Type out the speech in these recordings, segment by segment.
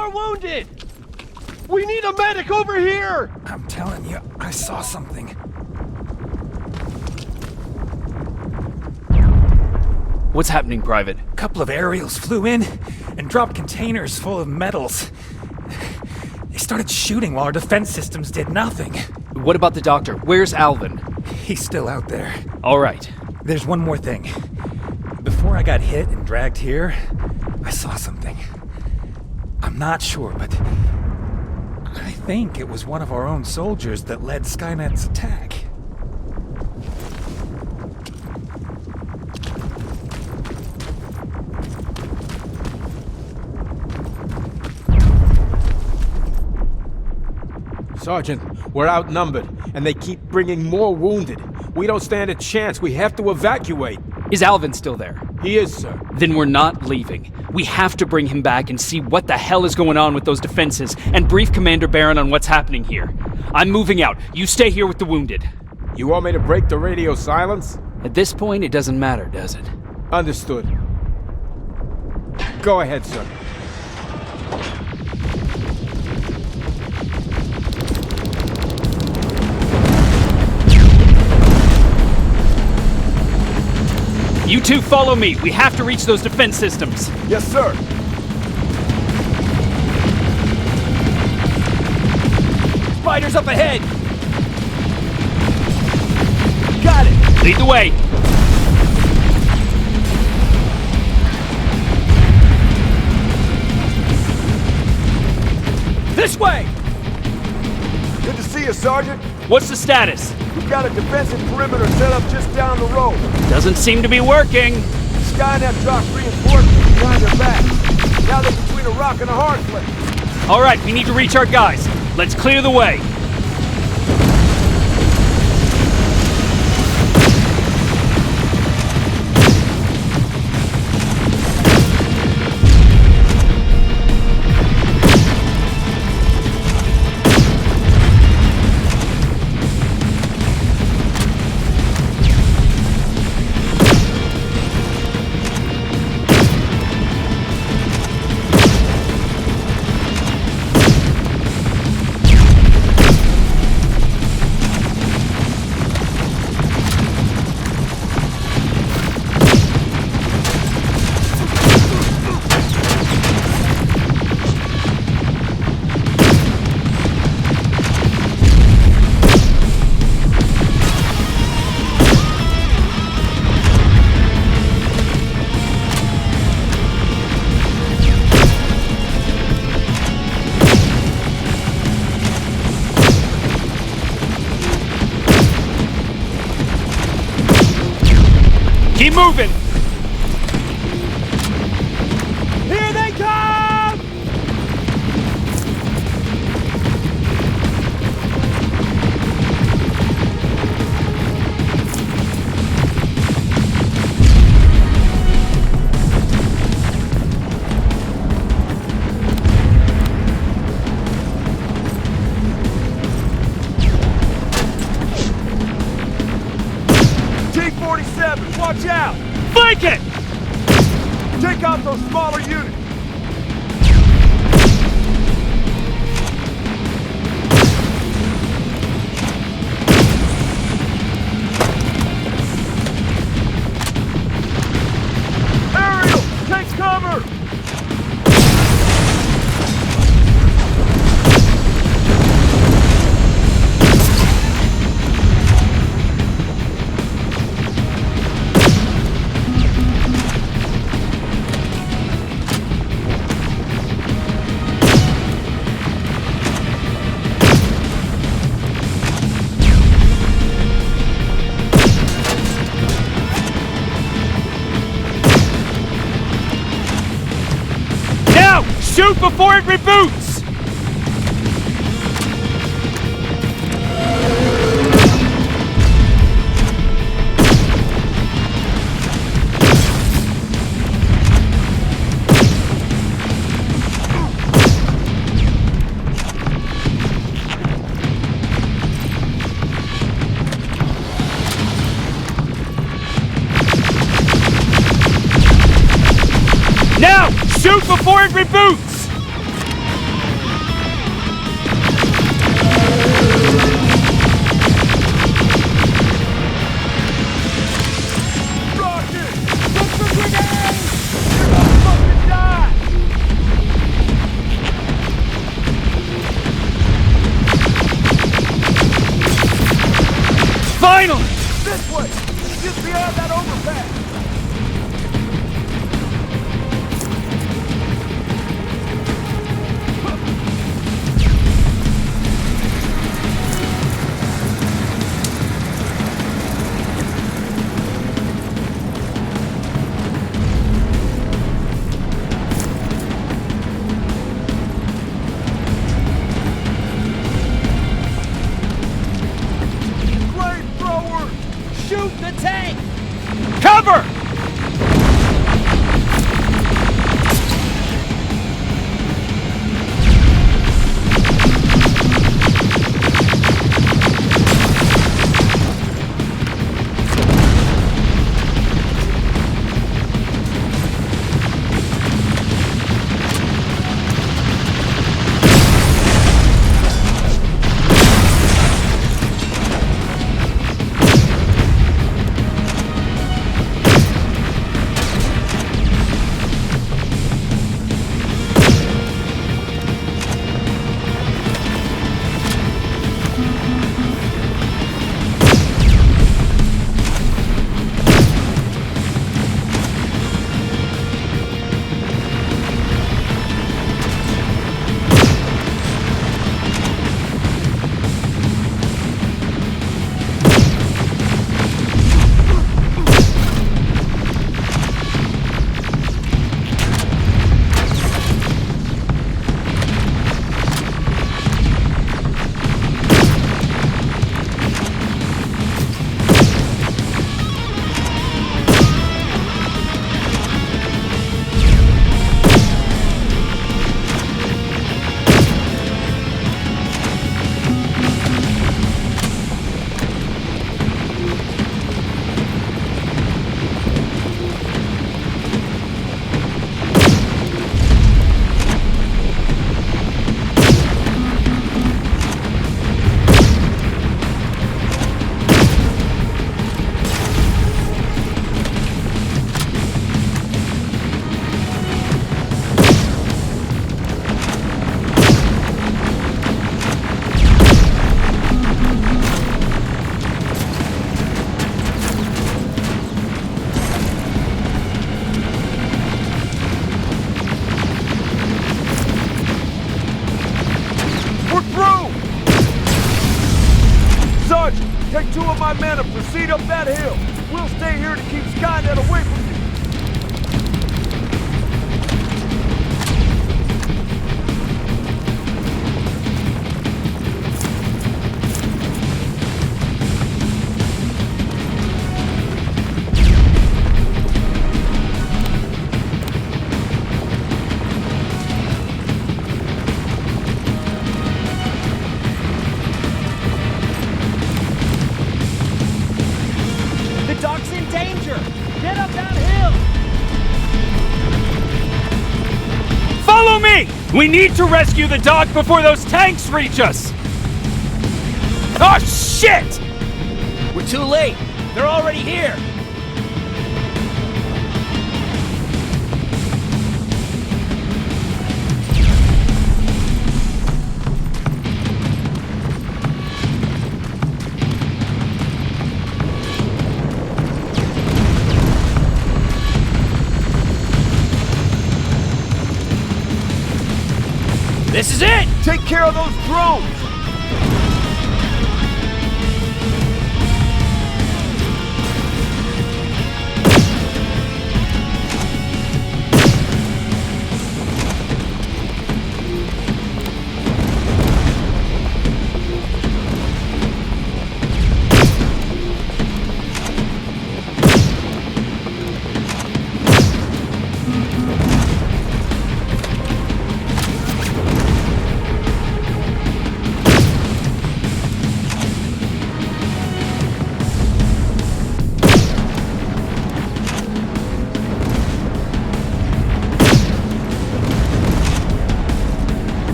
more wounded! We need a medic over here! I'm telling you, I saw something. What's happening, Private? A couple of aerials flew in and dropped containers full of metals. They started shooting while our defense systems did nothing. What about the doctor? Where's Alvin? He's still out there. All right. There's one more thing. Before I got hit and dragged here, I saw something. I'm not sure, but I think it was one of our own soldiers that led Skynet's attack. Sergeant, we're outnumbered, and they keep bringing more wounded. We don't stand a chance. We have to evacuate. Is Alvin still there? He is, sir. Then we're not leaving. We have to bring him back and see what the hell is going on with those defenses and brief Commander Barron on what's happening here. I'm moving out. You stay here with the wounded. You want me to break the radio silence? At this point, it doesn't matter, does it? Understood. Go ahead, sir. You two follow me. We have to reach those defense systems. Yes, sir. Spiders up ahead! Got it! Lead the way! This way! Good to see you, Sergeant. What's the status? We've got a defensive perimeter set up just down the road. Doesn't seem to be working. Skynet dropped reinforcements behind their backs. Now they're between a rock and a hard place. All right, we need to reach our guys. Let's clear the way. Keep moving! Here they come! T-47, watch out! Flank it! Take out those smaller units! Aerial, take cover! Shoot before it reboots! Now! Shoot before it reboots! this way! Just beyond that overpass! Flamethrower! Shoot the tank! Cover! Take 2 of my men and proceed up that hill. We'll stay here to keep Skynet away from you. Follow me! We need to rescue the dock before those tanks reach us! Oh, shit! We're too late. They're already here. This is it! Take care of those drones!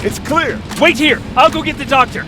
It's clear! Wait here! I'll go get the doctor!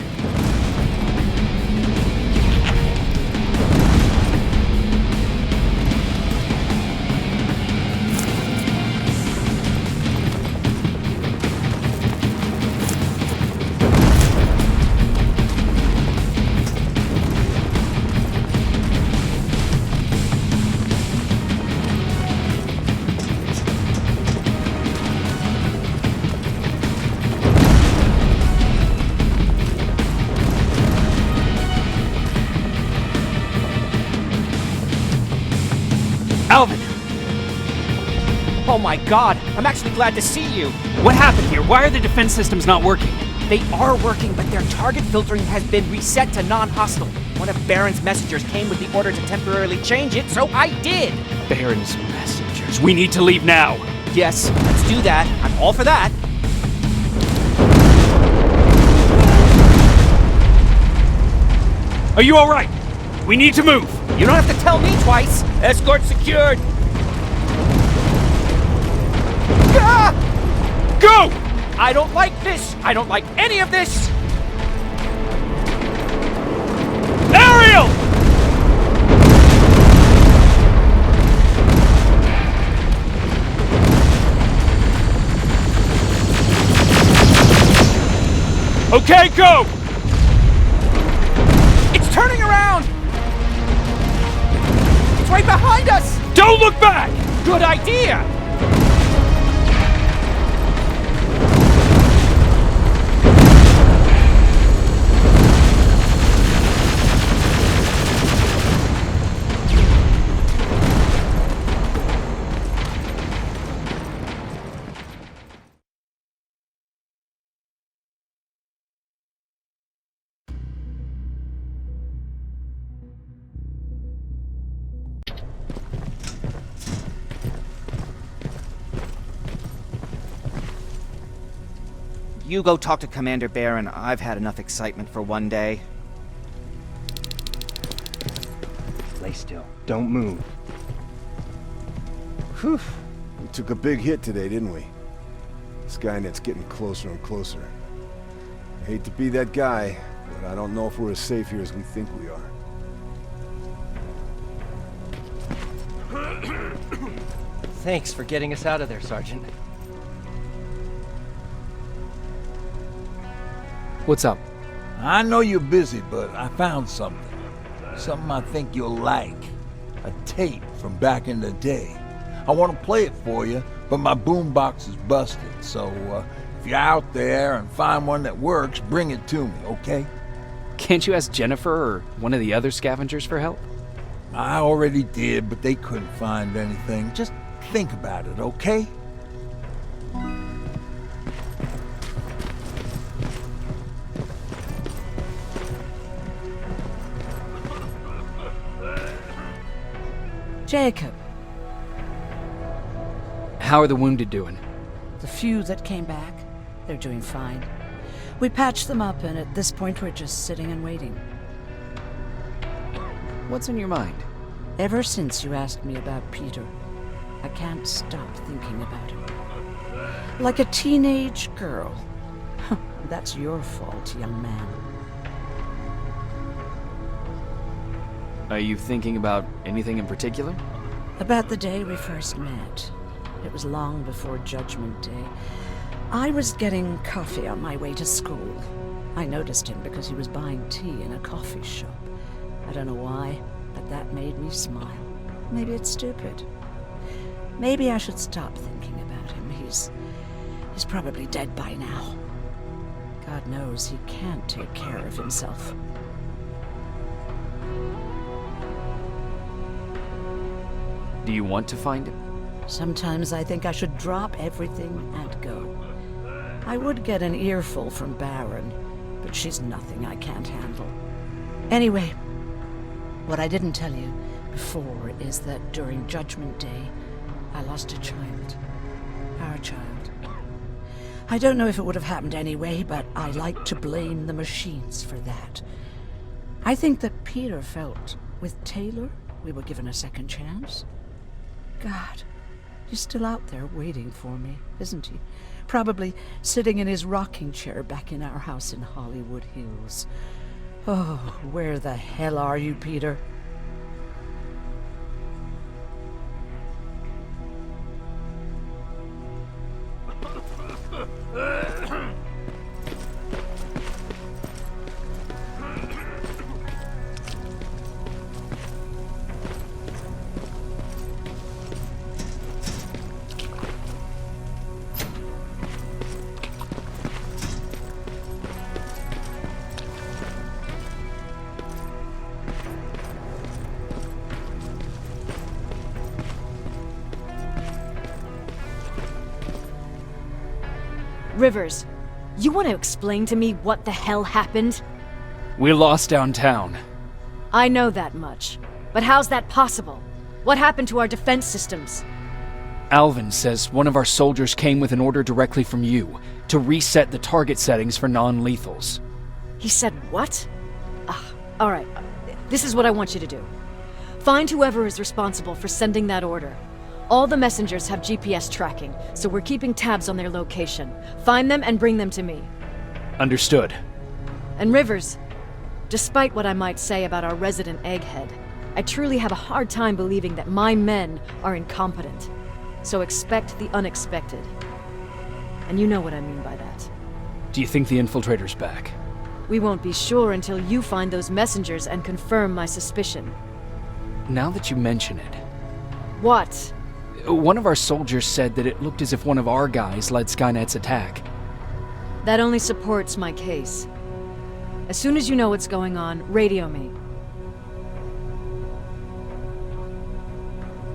Oh my god, I'm actually glad to see you. What happened here? Why are the defense systems not working? They are working, but their target filtering has been reset to non-hostile. One of Baron's messengers came with the order to temporarily change it, so I did. Baron's messengers. We need to leave now. Yes, let's do that. I'm all for that. Are you all right? We need to move. You don't have to tell me twice. Escort secured. Ah! Go! I don't like this. I don't like any of this. Ariel! Okay, go! It's turning around. It's right behind us. Don't look back! Good idea. You go talk to Commander Baron. I've had enough excitement for one day. Lay still. Don't move. Whew. We took a big hit today, didn't we? Skynet's getting closer and closer. I hate to be that guy, but I don't know if we're as safe here as we think we are. Thanks for getting us out of there, Sergeant. What's up? I know you're busy, but I found something. Something I think you'll like. A tape from back in the day. I want to play it for you, but my boombox is busted, so if you're out there and find one that works, bring it to me, okay? Can't you ask Jennifer or one of the other scavengers for help? I already did, but they couldn't find anything. Just think about it, okay? Jacob, How are the wounded doing? the few that came back, they're doing fine. We patched them up, and at this point we're just sitting and waiting. What's on your mind? Ever since you asked me about Peter, I can't stop thinking about him. Like a teenage girl. That's your fault, young man. Are you thinking about anything in particular? About the day we first met. It was long before Judgment Day. I was getting coffee on my way to school. I noticed him because he was buying tea in a coffee shop. I don't know why, but that made me smile. Maybe it's stupid. Maybe I should stop thinking about him. He's probably dead by now. God knows he can't take care of himself. Do you want to find him? Sometimes I think I should drop everything and go. I would get an earful from Baron, but she's nothing I can't handle. Anyway, what I didn't tell you before is that during Judgment Day, I lost a child. Our child. I don't know if it would have happened anyway, but I like to blame the machines for that. I think that Peter felt with Taylor we were given a second chance. God, he's still out there waiting for me, isn't he? Probably sitting in his rocking chair back in our house in Hollywood Hills. Oh, where the hell are you, Peter? Rivers, you want to explain to me what the hell happened? We lost downtown. I know that much. But how's that possible? What happened to our defense systems? Alvin says one of our soldiers came with an order directly from you to reset the target settings for non-lethals. He said what? Alright, this is what I want you to do. Find whoever is responsible for sending that order. All the messengers have GPS tracking, so we're keeping tabs on their location. Find them and bring them to me. Understood. And Rivers, despite what I might say about our resident egghead, I truly have a hard time believing that my men are incompetent. So expect the unexpected. And you know what I mean by that. Do you think the infiltrator's back? We won't be sure until you find those messengers and confirm my suspicion. Now that you mention it... What? One of our soldiers said that it looked as if one of our guys led Skynet's attack. That only supports my case. As soon as you know what's going on, radio me.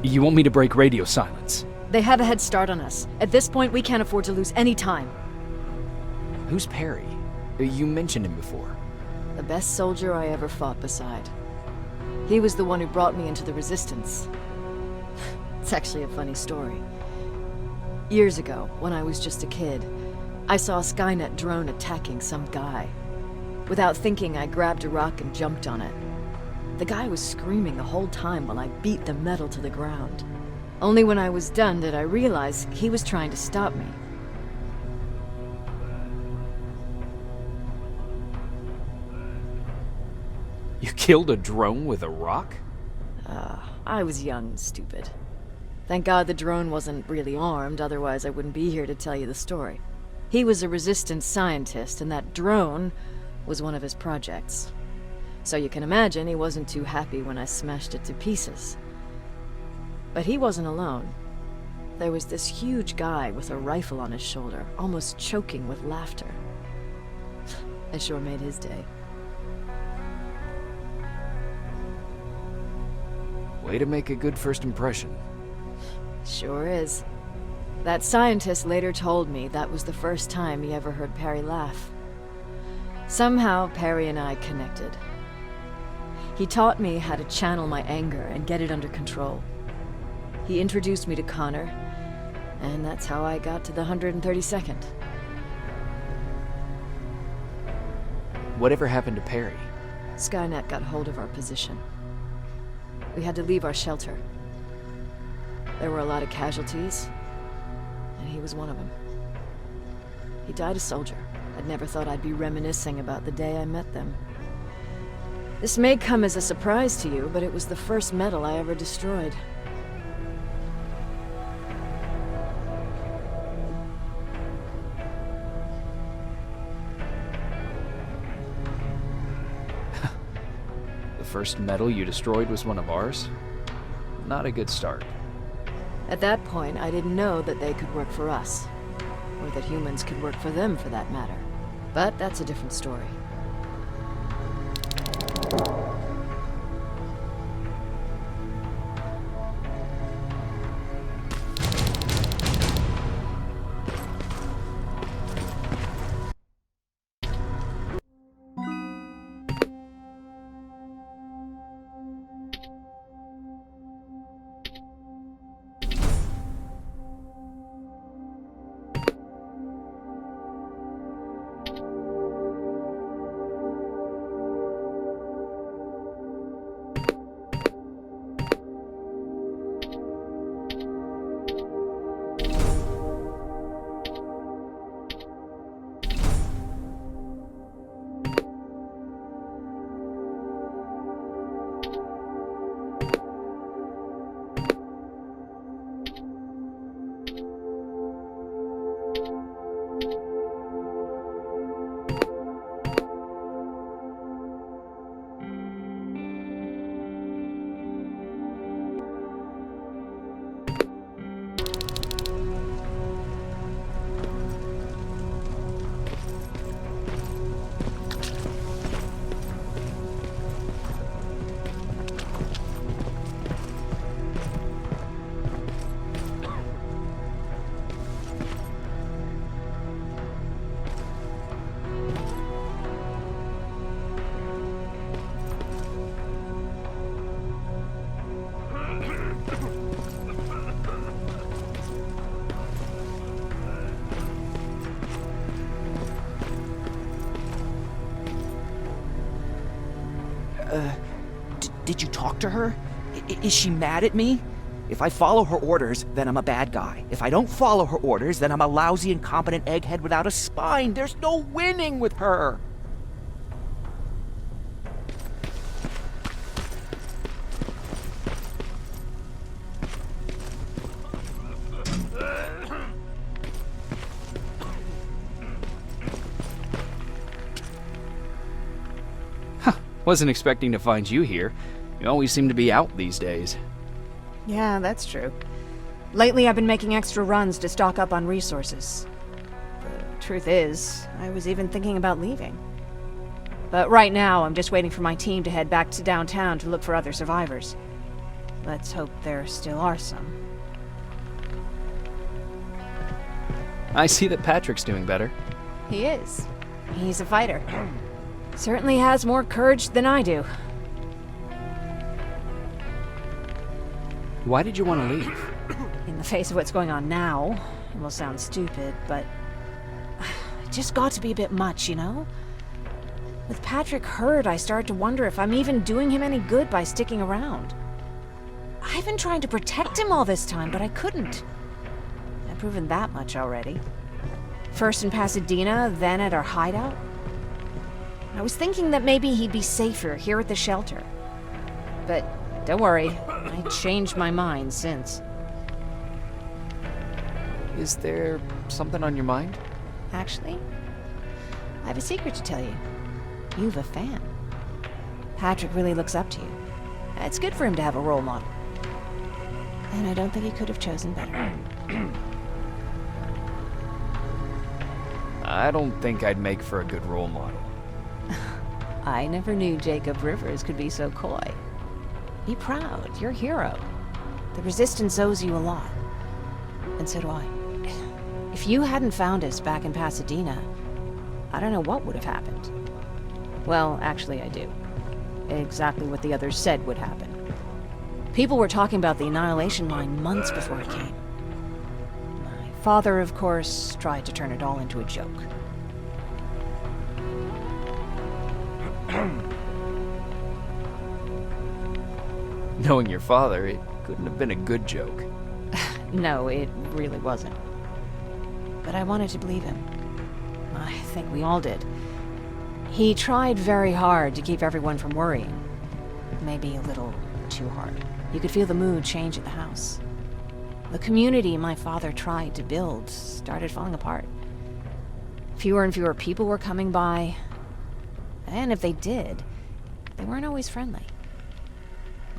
You want me to break radio silence? They have a head start on us. At this point, we can't afford to lose any time. Who's Perry? You mentioned him before. The best soldier I ever fought beside. He was the one who brought me into the Resistance. It's actually a funny story. Years ago, when I was just a kid, I saw a Skynet drone attacking some guy. Without thinking, I grabbed a rock and jumped on it. The guy was screaming the whole time while I beat the metal to the ground. Only when I was done did I realize he was trying to stop me. You killed a drone with a rock? I was young and stupid. Thank God the drone wasn't really armed, otherwise I wouldn't be here to tell you the story. He was a Resistance scientist, and that drone was one of his projects. So you can imagine he wasn't too happy when I smashed it to pieces. But he wasn't alone. There was this huge guy with a rifle on his shoulder, almost choking with laughter. I sure made his day. Way to make a good first impression. Sure is. That scientist later told me that was the first time he ever heard Perry laugh. Somehow, Perry and I connected. He taught me how to channel my anger and get it under control. He introduced me to Connor, and that's how I got to the 132nd. Whatever happened to Perry? Skynet got hold of our position. We had to leave our shelter. There were a lot of casualties, and he was one of them. He died a soldier. I'd never thought I'd be reminiscing about the day I met them. This may come as a surprise to you, but it was the first metal I ever destroyed. The first metal you destroyed was one of ours? Not a good start. At that point, I didn't know that they could work for us. Or that humans could work for them, for that matter. But that's a different story. Did you talk to her? Is she mad at me? If I follow her orders, then I'm a bad guy. If I don't follow her orders, then I'm a lousy, incompetent egghead without a spine. There's no winning with her. Wasn't expecting to find you here. You always seem to be out these days. Yeah, that's true. Lately I've been making extra runs to stock up on resources. The truth is, I was even thinking about leaving. But right now, I'm just waiting for my team to head back to downtown to look for other survivors. Let's hope there still are some. I see that Patrick's doing better. He is. He's a fighter. Certainly has more courage than I do. Why did you want to leave? In the face of what's going on now, it will sound stupid, but it just got to be a bit much, you know? With Patrick hurt, I started to wonder if I'm even doing him any good by sticking around. I've been trying to protect him all this time, but I couldn't. I've proven that much already. First in Pasadena, then at our hideout. I was thinking that maybe he'd be safer here at the shelter. But don't worry, I changed my mind since. Is there something on your mind? Actually, I have a secret to tell you. You've a fan. Patrick really looks up to you. It's good for him to have a role model. And I don't think he could have chosen better. I don't think I'd make for a good role model. I never knew Jacob Rivers could be so coy. Be proud, you're a hero. The Resistance owes you a lot. And so do I. If you hadn't found us back in Pasadena, I don't know what would have happened. Well, actually I do. Exactly what the others said would happen. People were talking about the Annihilation Line months before it came. My father, of course, tried to turn it all into a joke. Knowing your father, it couldn't have been a good joke. No, it really wasn't. But I wanted to believe him. I think we all did. He tried very hard to keep everyone from worrying. Maybe a little too hard. You could feel the mood change at the house. The community my father tried to build started falling apart. Fewer and fewer people were coming by. And if they did, they weren't always friendly.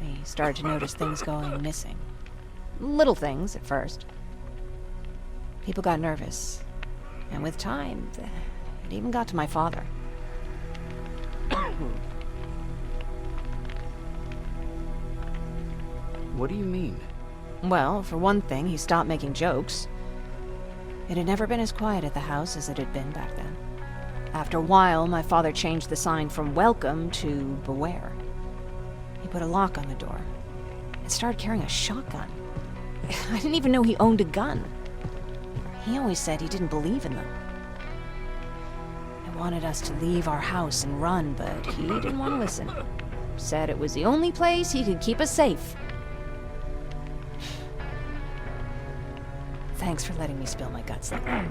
We started to notice things going missing. Little things at first. People got nervous. And with time, it even got to my father. What do you mean? Well, for one thing, he stopped making jokes. It had never been as quiet at the house as it had been back then. After a while, my father changed the sign from welcome to beware. He put a lock on the door and started carrying a shotgun. I didn't even know he owned a gun. He always said he didn't believe in them. I wanted us to leave our house and run, but he didn't want to listen. Said it was the only place he could keep us safe. Thanks for letting me spill my guts like that.